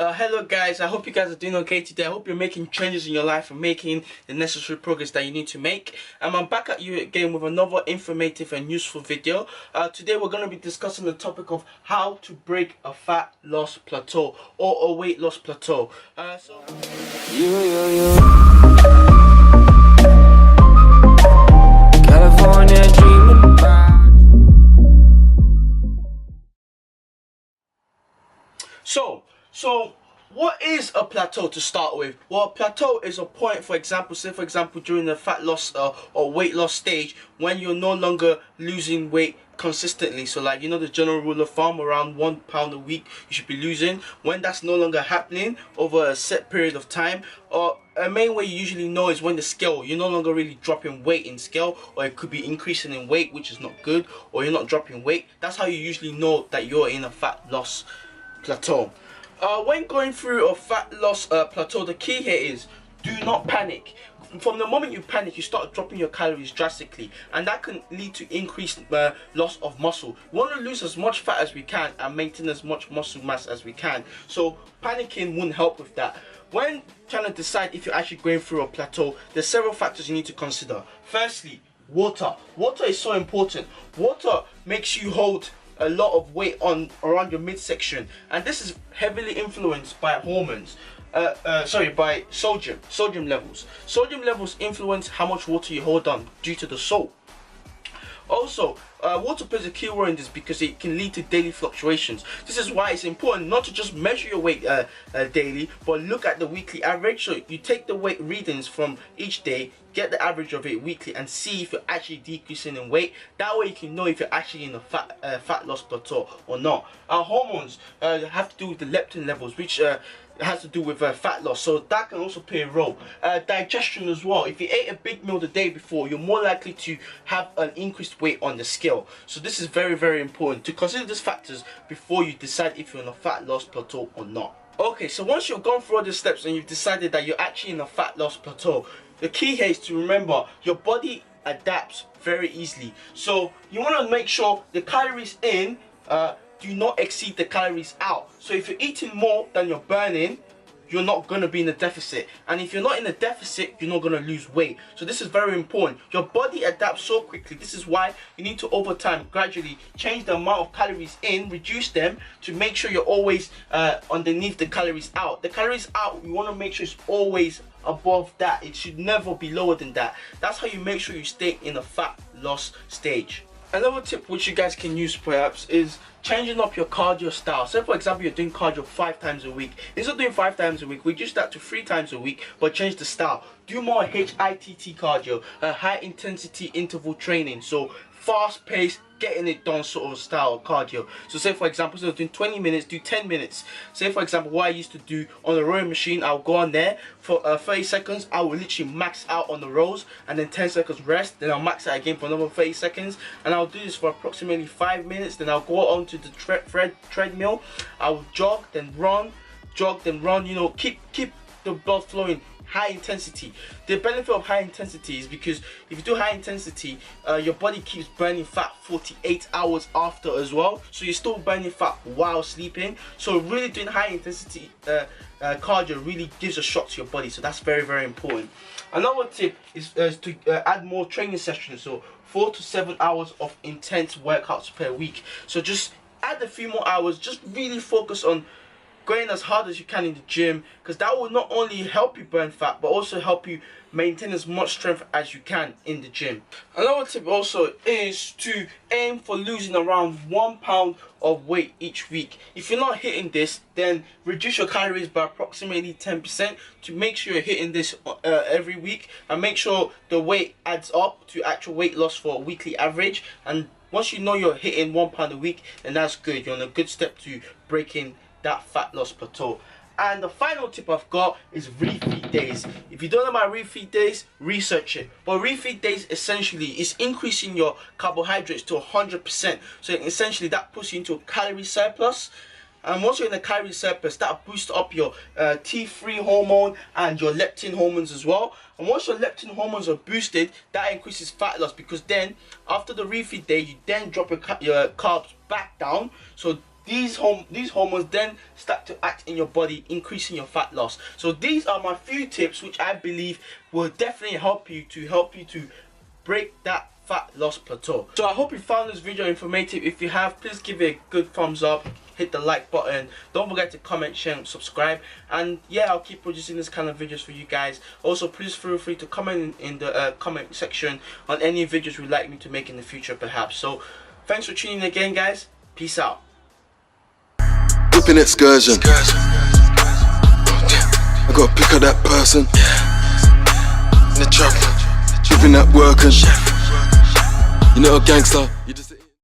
Hello guys, I hope you guys are doing okay today. I hope you're making changes in your life and making the necessary progress that you need to make. I'm back at you again with another informative and useful video. Today we're going to be discussing the topic of how to break a fat loss plateau or a weight loss plateau. California dreaming about. So what is a plateau to start with? Well, a plateau is a point, for example, during the fat loss or weight loss stage when you're no longer losing weight consistently. So like, you know, the general rule of thumb, around 1 pound a week you should be losing. When that's no longer happening over a set period of time, or a main way you usually know is when the scale, you're no longer really dropping weight in scale, or it could be increasing in weight, which is not good, or you're not dropping weight. That's how you usually know that you're in a fat loss plateau. When going through a fat loss plateau, the key here is do not panic. From the moment you panic, you start dropping your calories drastically, and that can lead to increased loss of muscle. We want to lose as much fat as we can and maintain as much muscle mass as we can. So panicking wouldn't help with that. When trying to decide if you're actually going through a plateau, there's several factors you need to consider. Firstly, water. Water is so important. Water makes you hold a lot of weight on around your midsection, and this is heavily influenced by hormones. By sodium levels. Sodium levels influence how much water you hold on due to the salt. Also, water plays a key role in this because it can lead to daily fluctuations. This is why it's important not to just measure your weight daily, but look at the weekly average. So you take the weight readings from each day, get the average of it weekly, and see if you're actually decreasing in weight. That way you can know if you're actually in a fat loss plateau or not. Our hormones have to do with the leptin levels, which has to do with fat loss, so that can also play a role. Digestion as well. If you ate a big meal the day before, you're more likely to have an increased weight on the scale. So this is very, very important to consider these factors before you decide if you're in a fat loss plateau or not. Okay, so once you've gone through all the steps and you've decided that you're actually in a fat loss plateau, the key here is to remember your body adapts very easily. So you want to make sure the calories in do not exceed the calories out. So if you're eating more than you're burning, you're not going to be in a deficit, and if you're not in a deficit, you're not going to lose weight. So this is very important. Your body adapts so quickly. This is why you need to, over time, gradually change the amount of calories in, reduce them, to make sure you're always underneath the calories out. The calories out, you want to make sure it's always above that. It should never be lower than that. That's how you make sure you stay in a fat loss stage. Another tip which you guys can use perhaps is changing up your cardio style. So for example, you're doing cardio 5 times a week. Instead of doing 5 times a week, reduce that to 3 times a week, but change the style. Do more HIIT cardio, high intensity interval training. So fast paced, getting it done sort of style of cardio. So say for example, instead of doing 20 minutes, do 10 minutes. Say for example, what I used to do on the rowing machine, I'll go on there for 30 seconds, I will literally max out on the rows, and then 10 seconds rest, then I'll max out again for another 30 seconds, and I'll do this for approximately 5 minutes. Then I'll go on to the treadmill, I'll jog, then run, you know, keep the blood flowing. High intensity. The benefit of high intensity is because if you do high intensity, your body keeps burning fat 48 hours after as well, so you're still burning fat while sleeping. So really doing high intensity cardio really gives a shock to your body, so that's very, very important. Another tip is to add more training sessions, so 4 to 7 hours of intense workouts per week. So just add a few more hours, just really focus on going as hard as you can in the gym, because that will not only help you burn fat, but also help you maintain as much strength as you can in the gym. Another tip also is to aim for losing around 1 pound of weight each week. If you're not hitting this, then reduce your calories by approximately 10% to make sure you're hitting this every week, and make sure the weight adds up to actual weight loss for a weekly average. And once you know you're hitting 1 pound a week, then that's good. You're on a good step to breaking that fat loss plateau. And the final tip I've got is refeed days. If you don't know about refeed days, research it. But refeed days essentially is increasing your carbohydrates to 100%. So essentially that puts you into a calorie surplus. And once you're in a calorie surplus, that boosts up your T3 hormone and your leptin hormones as well. And once your leptin hormones are boosted, that increases fat loss, because then after the refeed day, you then drop your carbs back down. So these hormones then start to act in your body, increasing your fat loss. So these are my few tips which I believe will definitely help you to break that fat loss plateau. So I hope you found this video informative. If you have, please give it a good thumbs up, hit the like button, don't forget to comment, share and subscribe, and yeah, I'll keep producing this kind of videos for you guys. Also, please feel free to comment in the comment section on any videos you'd like me to make in the future perhaps. So thanks for tuning in again, guys. Peace out. Whipping excursion. I gotta pick up that person in the trap, dripping that working. You know a gangster, you just